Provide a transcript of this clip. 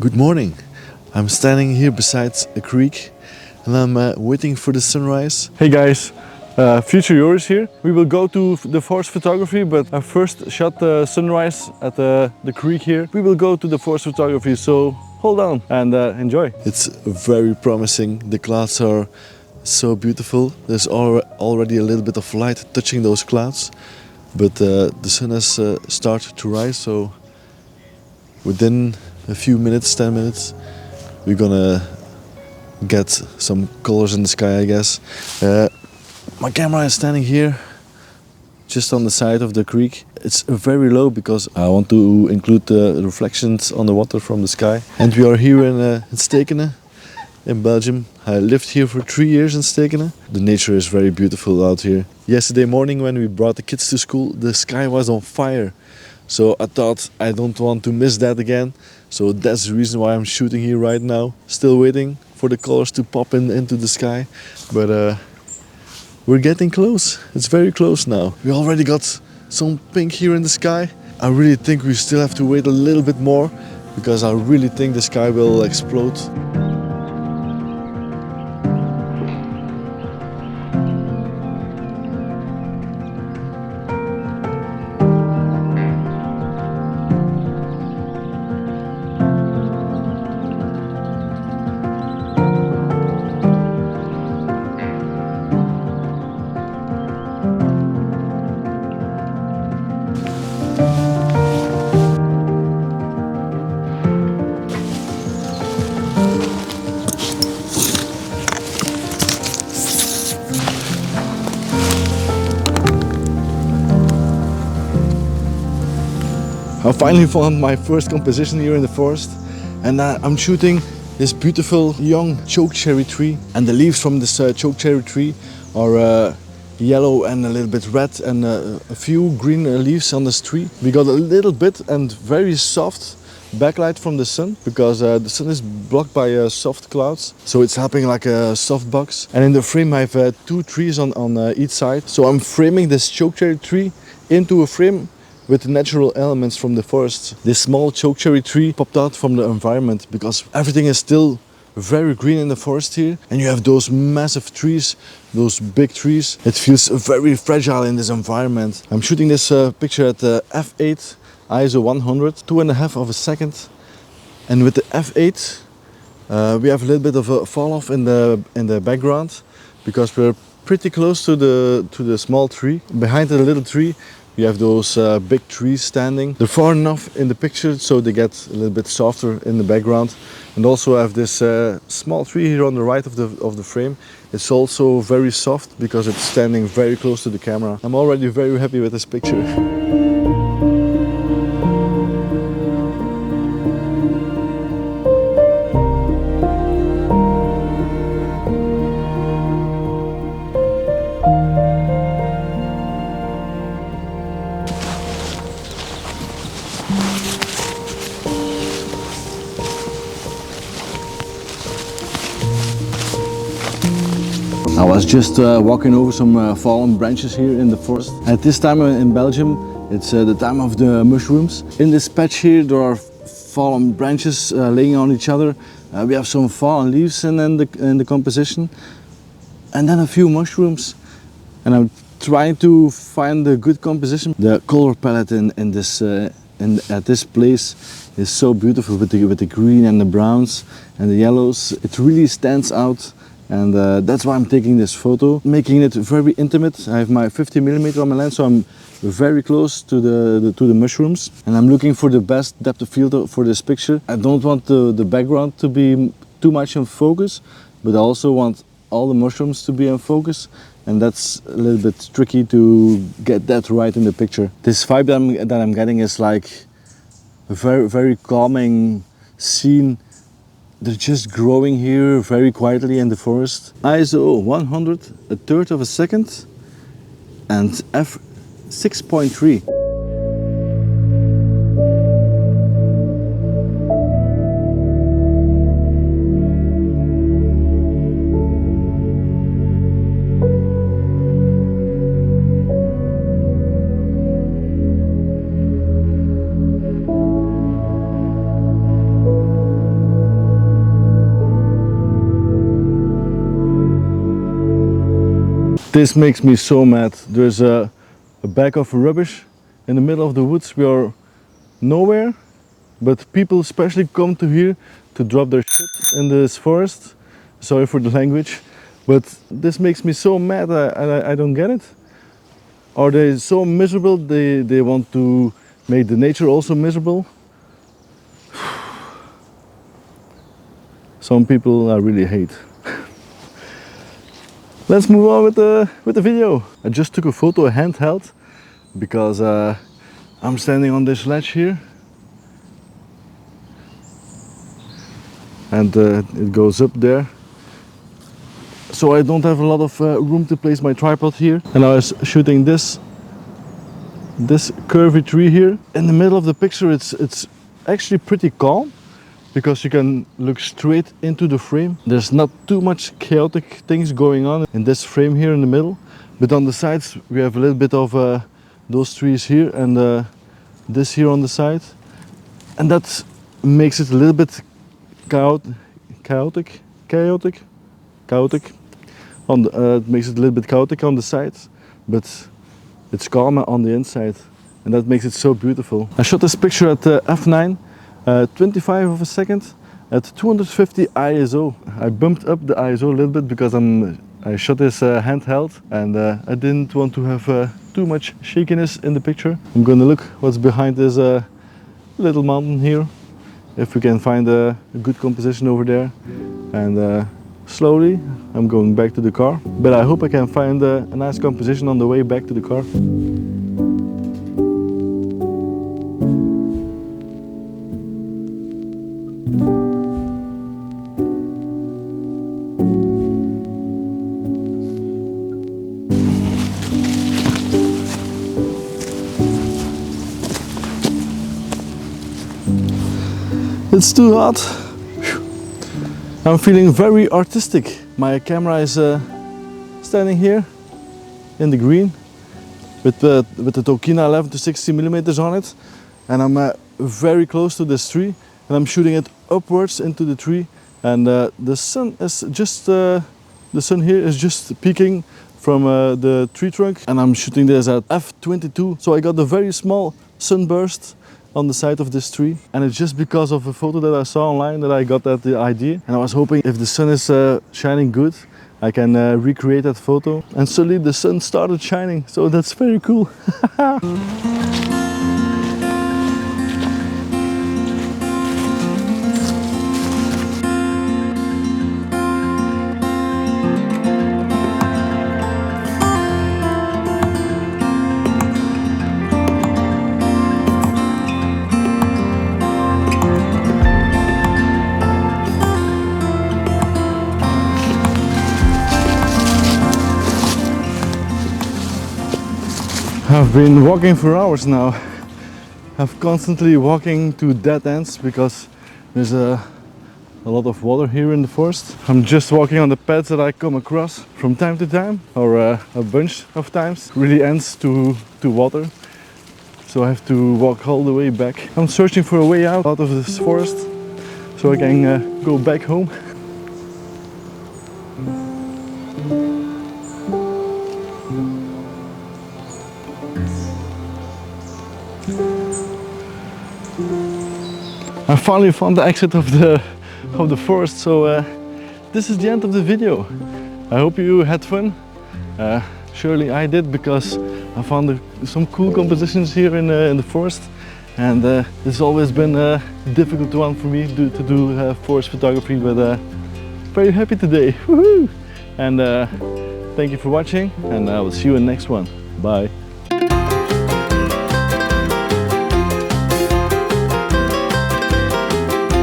Good morning. I'm standing here beside a creek and I'm waiting for the sunrise. Hey guys, future Joris here. We will go to the forest photography, but I first shot the sunrise at the creek here. We will go to the forest photography, so hold on and enjoy. It's very promising. The clouds are so beautiful. There's already a little bit of light touching those clouds, but the sun has started to rise, so within a few minutes, 10 minutes, we're gonna get some colors in the sky, I guess. My camera is standing here just on the side of the creek. It's very low because I want to include the reflections on the water from the sky. And we are here in Stekene in Belgium. I lived here for 3 years in Stekene. The nature is very beautiful out here. Yesterday morning when we brought the kids to school, the sky was on fire. So I thought I don't want to miss that again. So that's the reason why I'm shooting here right now. Still waiting for the colors to pop into the sky. But we're getting close. It's very close now. We already got some pink here in the sky. I really think we still have to wait a little bit more because I really think the sky will explode. I finally found my first composition here in the forest, and I'm shooting this beautiful young choke cherry tree, and the leaves from this choke cherry tree are yellow and a little bit red, and a few green leaves on this tree. We got a little bit and very soft backlight from the sun because the sun is blocked by soft clouds, so it's helping like a soft box. And in the frame I have 2 trees on each side, so I'm framing this choke cherry tree into a frame with natural elements from the forest. This small choke cherry tree popped out from the environment because everything is still very green in the forest here, and you have those massive trees, those big trees. It feels very fragile in this environment. I'm shooting this picture at the f8 ISO 100, 2.5 of a second, and with the f8 we have a little bit of a fall off in the background because we're pretty close to the small tree. Behind the little tree we have those big trees standing. They're far enough in the picture so they get a little bit softer in the background. And also I have this small tree here on the right of the frame. It's also very soft because it's standing very close to the camera. I'm already very happy with this picture. I was just walking over some fallen branches here in the forest. At this time in Belgium, it's the time of the mushrooms. In this patch here, there are fallen branches laying on each other. We have some fallen leaves in the composition, and then a few mushrooms. And I'm trying to find a good composition. The color palette at this place is so beautiful with the green and the browns and the yellows. It really stands out. And that's why I'm taking this photo, making it very intimate. I have my 50mm on my lens, so I'm very close to the mushrooms. And I'm looking for the best depth of field for this picture. I don't want the background to be too much in focus, but I also want all the mushrooms to be in focus. And that's a little bit tricky to get that right in the picture. This vibe that I'm getting is like a very, very calming scene. They're just growing here very quietly in the forest. ISO 100, 1/3 of a second, and f6.3. This makes me so mad. There's a bag of rubbish in the middle of the woods. We are nowhere, but people especially come to here to drop their shit in this forest. Sorry for the language, but this makes me so mad. I don't get it. Are they so miserable? They want to make the nature also miserable? Some people I really hate. Let's move on with the video. I just took a photo handheld because I'm standing on this ledge here, and it goes up there. So I don't have a lot of room to place my tripod here, and I was shooting this curvy tree here. In the middle of the picture it's actually pretty calm, because you can look straight into the frame. There's not too much chaotic things going on in this frame here in the middle, but on the sides we have a little bit of those trees here and this here on the side, and that makes it a little bit chaotic. On the, it makes it a little bit chaotic on the sides, but it's calm on the inside, and that makes it so beautiful. I shot this picture at f9. 25 of a second at 250 ISO. I bumped up the ISO a little bit because I shot this handheld, and I didn't want to have too much shakiness in the picture. I'm gonna look what's behind this little mountain here, if we can find a good composition over there, and slowly I'm going back to the car, but I hope I can find a nice composition on the way back to the car. It's too hot. I'm feeling very artistic. My camera is standing here in the green with the Tokina 11 to 60 millimeters on it, and I'm very close to this tree, and I'm shooting it upwards into the tree, and the sun is just the sun here is just peeking from the tree trunk, and I'm shooting this at f22, so I got a very small sunburst on the side of this tree, and it's just because of a photo that I saw online that I got that idea, and I was hoping if the sun is shining good, I can recreate that photo, and suddenly the sun started shining, so that's very cool. I've been walking for hours now. I'm constantly walking to dead ends because there's a lot of water here in the forest. I'm just walking on the paths that I come across from time to time, or a bunch of times. It really ends to water, so I have to walk all the way back. I'm searching for a way out of this forest so I can go back home. I finally found the exit of the forest, so this is the end of the video. I hope you had fun. Surely I did, because I found some cool compositions here in the forest, and it's always been a difficult one for me to do forest photography, but very happy today. Woohoo! And thank you for watching, and I will see you in the next one. Bye.